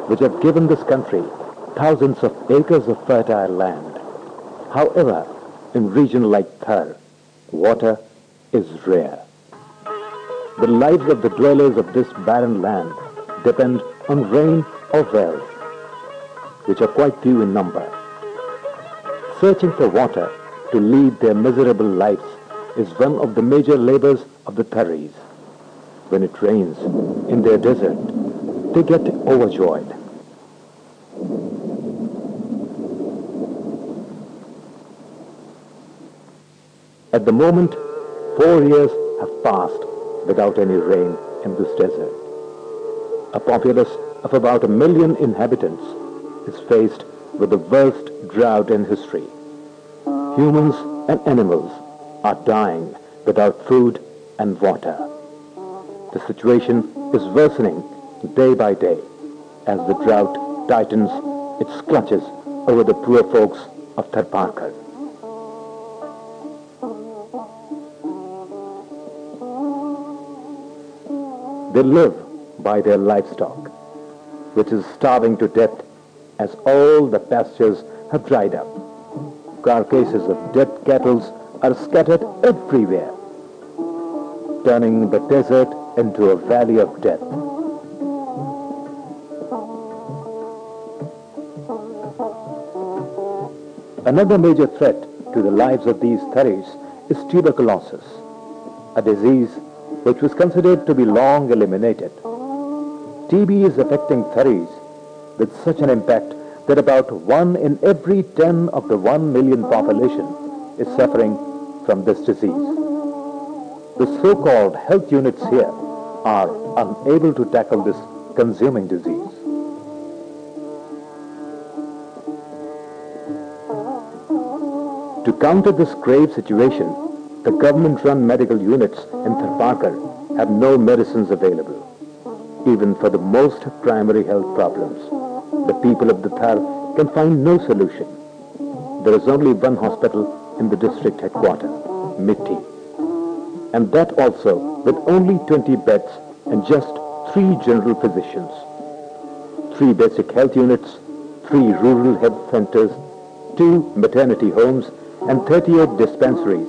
which have given this country thousands of acres of fertile land. However, in regions like Thar, water is rare. The lives of the dwellers of this barren land depend on rain or wells, which are quite few in number. Searching for water to lead their miserable lives is one of the major labors of the Tharis. When it rains in their desert, they get overjoyed. At the moment, 4 years have passed without any rain in this desert. A populace of about 1 million inhabitants is faced with the worst drought in history. Humans and animals are dying without food and water. The situation is worsening day by day as the drought tightens its clutches over the poor folks of Tharparkar. They live by their livestock, which is starving to death as all the pastures have dried up. Carcasses of dead cattle are scattered everywhere, turning the desert into a valley of death. Another major threat to the lives of these Tharis is tuberculosis, a disease which was considered to be long eliminated. TB is affecting Tharis with such an impact that about 1 in every 10 of the 1 million population is suffering from this disease. The so-called health units here are unable to tackle this consuming disease. To counter this grave situation, the government-run medical units in Tharparkar have no medicines available. Even for the most primary health problems, the people of the Thar can find no solution. There is only one hospital in the district headquarters, Mitti, and that also with only 20 beds and just 3 general physicians. 3 basic health units, 3 rural health centers, 2 maternity homes, and 38 dispensaries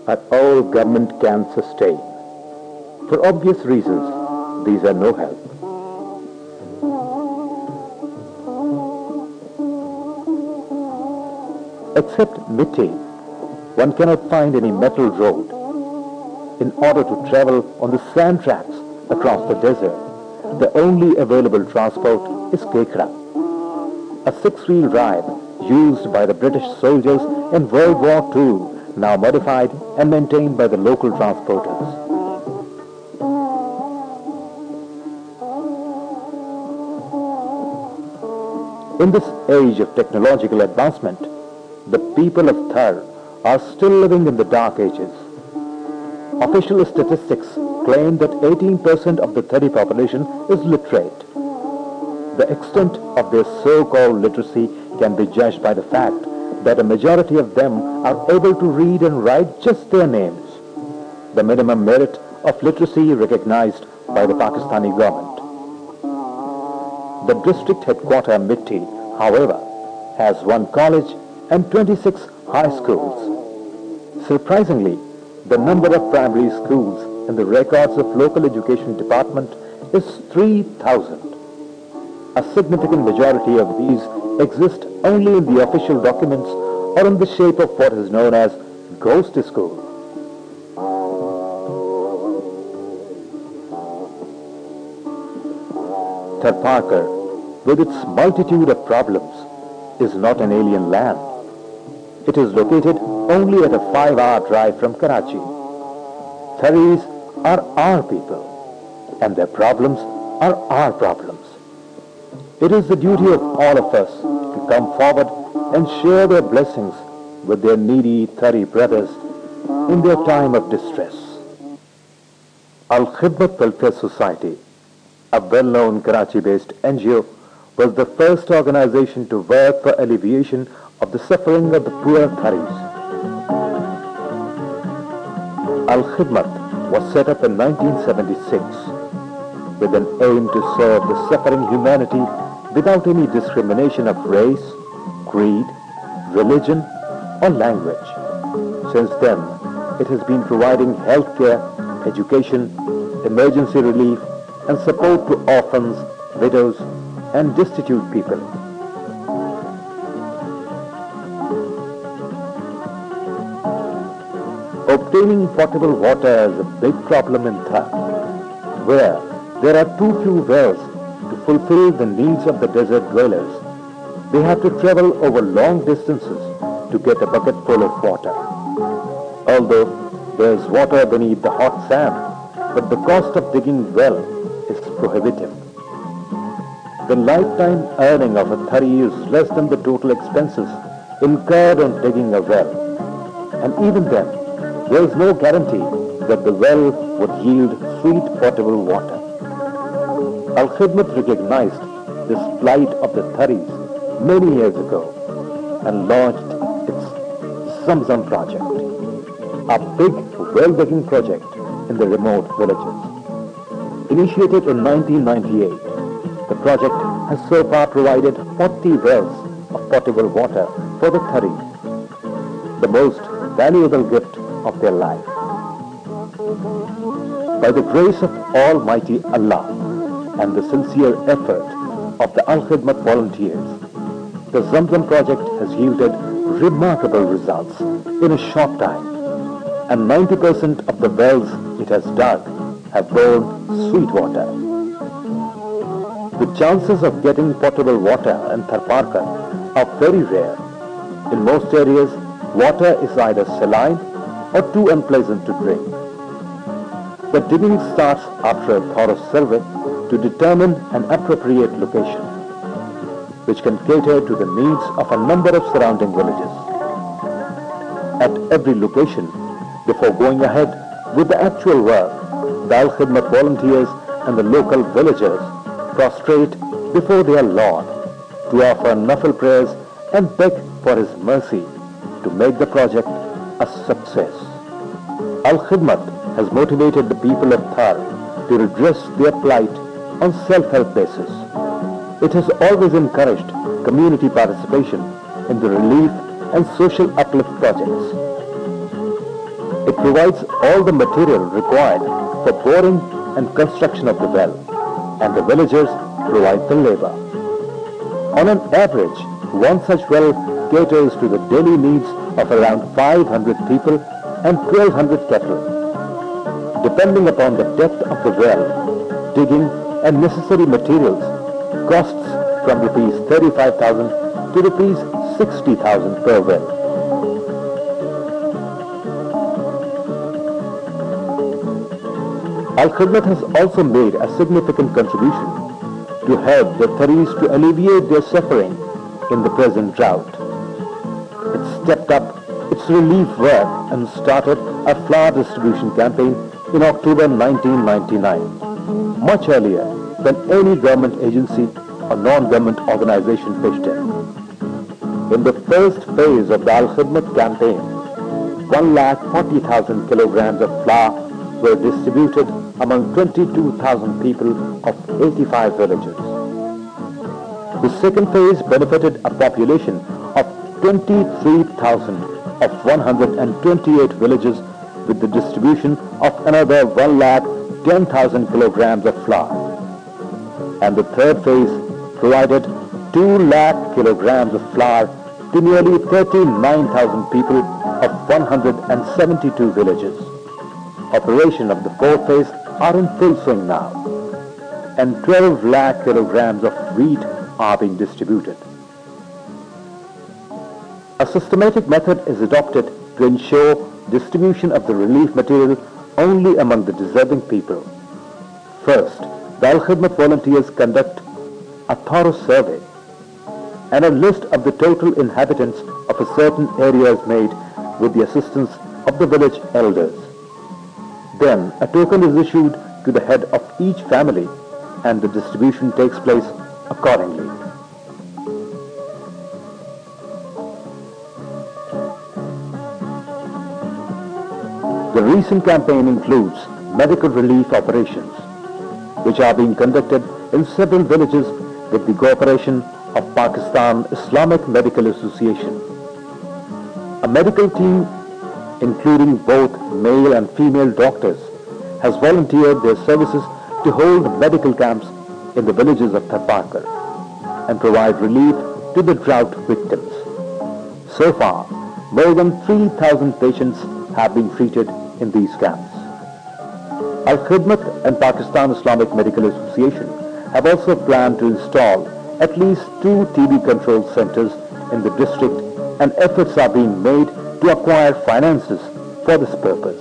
are all government can sustain. For obvious reasons, these are no help. Except Mitti, one cannot find any metal road. In order to travel on the sand tracks across the desert, the only available transport is kekra, a 6-wheel ride used by the British soldiers in World War II, now modified and maintained by the local transporters. In this age of technological advancement, the people of Thar are still living in the dark ages. Official statistics claim that 18% of the Thari population is literate. The extent of their so-called literacy can be judged by the fact that a majority of them are able to read and write just their names, the minimum merit of literacy recognized by the Pakistani government. The district headquarters Mitti, however, has 1 college and 26 high schools. Surprisingly, the number of primary schools in the records of local education department is 3,000. A significant majority of these exist only in the official documents or in the shape of what is known as ghost school. Tharparkar, with its multitude of problems, is not an alien land. It is located only at a 5-hour drive from Karachi. Tharis are our people, and their problems are our problems. It is the duty of all of us to come forward and share their blessings with their needy Thari brothers in their time of distress. Al-Khidmat Welfare Society, a well-known Karachi-based NGO, was the first organization to work for alleviation of the suffering of the poor Tharis. Al-Khidmat was set up in 1976 with an aim to serve the suffering humanity without any discrimination of race, creed, religion, or language. Since then, it has been providing healthcare, education, emergency relief, and support to orphans, widows, and destitute people. Obtaining potable water is a big problem in Thar, where there are too few wells to fulfill the needs of the desert dwellers. They have to travel over long distances to get a bucket full of water. Although there is water beneath the hot sand, but the cost of digging well is prohibitive. The lifetime earning of a Thari is less than the total expenses incurred on digging a well. And even then, there is no guarantee that the well would yield sweet potable water. Al-Khidmat recognized this plight of the Tharis many years ago and launched its Zamzam project, a big well-digging project in the remote villages. Initiated in 1998, the project has so far provided 40 wells of potable water for the Tharis, the most valuable gift of their life. By the grace of Almighty Allah and the sincere effort of the Al-Khidmat volunteers, the Zamzam project has yielded remarkable results in a short time, and 90% of the wells it has dug have borne sweet water. The chances of getting potable water in Tharparkar are very rare. In most areas, water is either saline or too unpleasant to drink. The digging starts after a thorough survey to determine an appropriate location, which can cater to the needs of a number of surrounding villages. At every location, before going ahead with the actual work, the Al-Khidmat volunteers and the local villagers prostrate before their Lord to offer nafil prayers and beg for His mercy to make the project a success. Al-Khidmat has motivated the people of Thar to redress their plight on self-help basis. It has always encouraged community participation in the relief and social uplift projects. It provides all the material required for boring and construction of the well, and the villagers provide the labor. On an average, one such well caters to the daily needs of around 500 people and 1,200 cattle. Depending upon the depth of the well, digging and necessary materials costs from rupees 35,000 to rupees 60,000 per well. Al-Khidmat has also made a significant contribution to help the Tharis to alleviate their suffering in the present drought. It stepped up its relief work and started a flour distribution campaign in October 1999, much earlier than any government agency or non-government organization pitched in. In the first phase of the Al-Khidmat campaign, 140,000 kilograms of flour were distributed among 22,000 people of 85 villages. The second phase benefited a population of 23,000 of 128 villages with the distribution of another 110,000 kilograms of flour. And the third phase provided 2 lakh kilograms of flour to nearly 39,000 people of 172 villages. Operation of the fourth phase are in full swing now, and 12 lakh kilograms of wheat are being distributed. A systematic method is adopted to ensure distribution of the relief material only among the deserving people. First, the Al-Khidmat volunteers conduct a thorough survey, and a list of the total inhabitants of a certain area is made with the assistance of the village elders. Then a token is issued to the head of each family, and the distribution takes place accordingly. The recent campaign includes medical relief operations, which are being conducted in several villages with the cooperation of Pakistan Islamic Medical Association. A medical team including both male and female doctors has volunteered their services to hold medical camps in the villages of Tharparkar and provide relief to the drought victims. So far, more than 3,000 patients have been treated in these camps. Al-Khidmat and Pakistan Islamic Medical Association have also planned to install at least 2 TB control centers in the district, and efforts are being made to acquire finances for this purpose.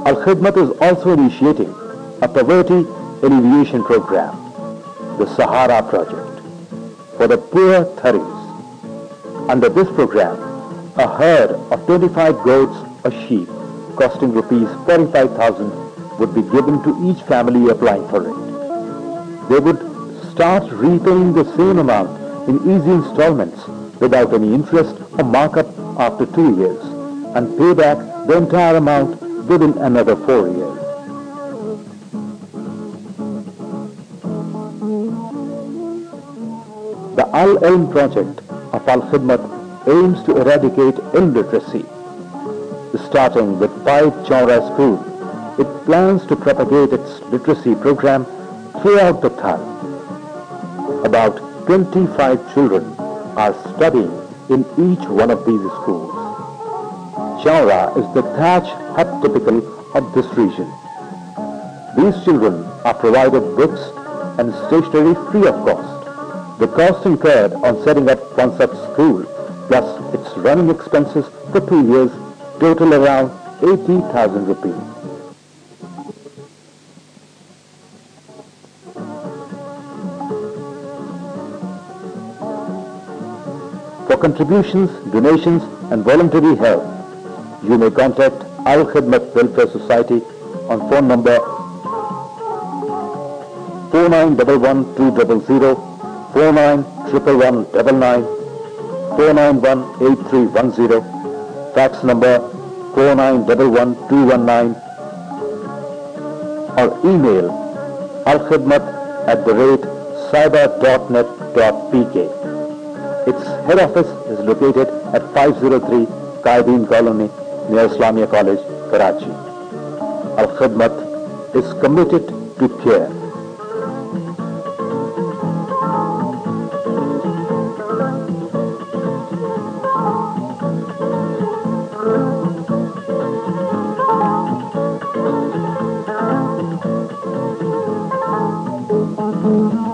Al-Khidmat is also initiating a poverty alleviation program, the Sahara Project, for the poor Tharis. Under this program, a herd of 25 goats or sheep costing rupees 45,000 would be given to each family applying for it. They would start repaying the same amount in easy installments without any interest or markup after 2 years, and pay back the entire amount within another 4 years. The Al-Ilm project of Al-Khidmat aims to eradicate illiteracy. Starting with 5 Chaura school, it plans to propagate its literacy program throughout the Thar. About 25 children are studying in each one of these schools. Chaura is the thatch hut typical of this region. These children are provided books and stationery free of cost. The cost incurred on setting up one such school, plus its running expenses for 2 years, total around 80,000 rupees. For contributions, donations and voluntary help, you may contact Al-Khidmat Welfare Society on phone number 4911-200, 491199, 491-8310, fax number 4911219, or email alkhidmat@cyber.net.pk. Its head office is located at 503 Qaideen Colony near Islamia College, Karachi. Al-Khidmat is committed to care. Mm-hmm.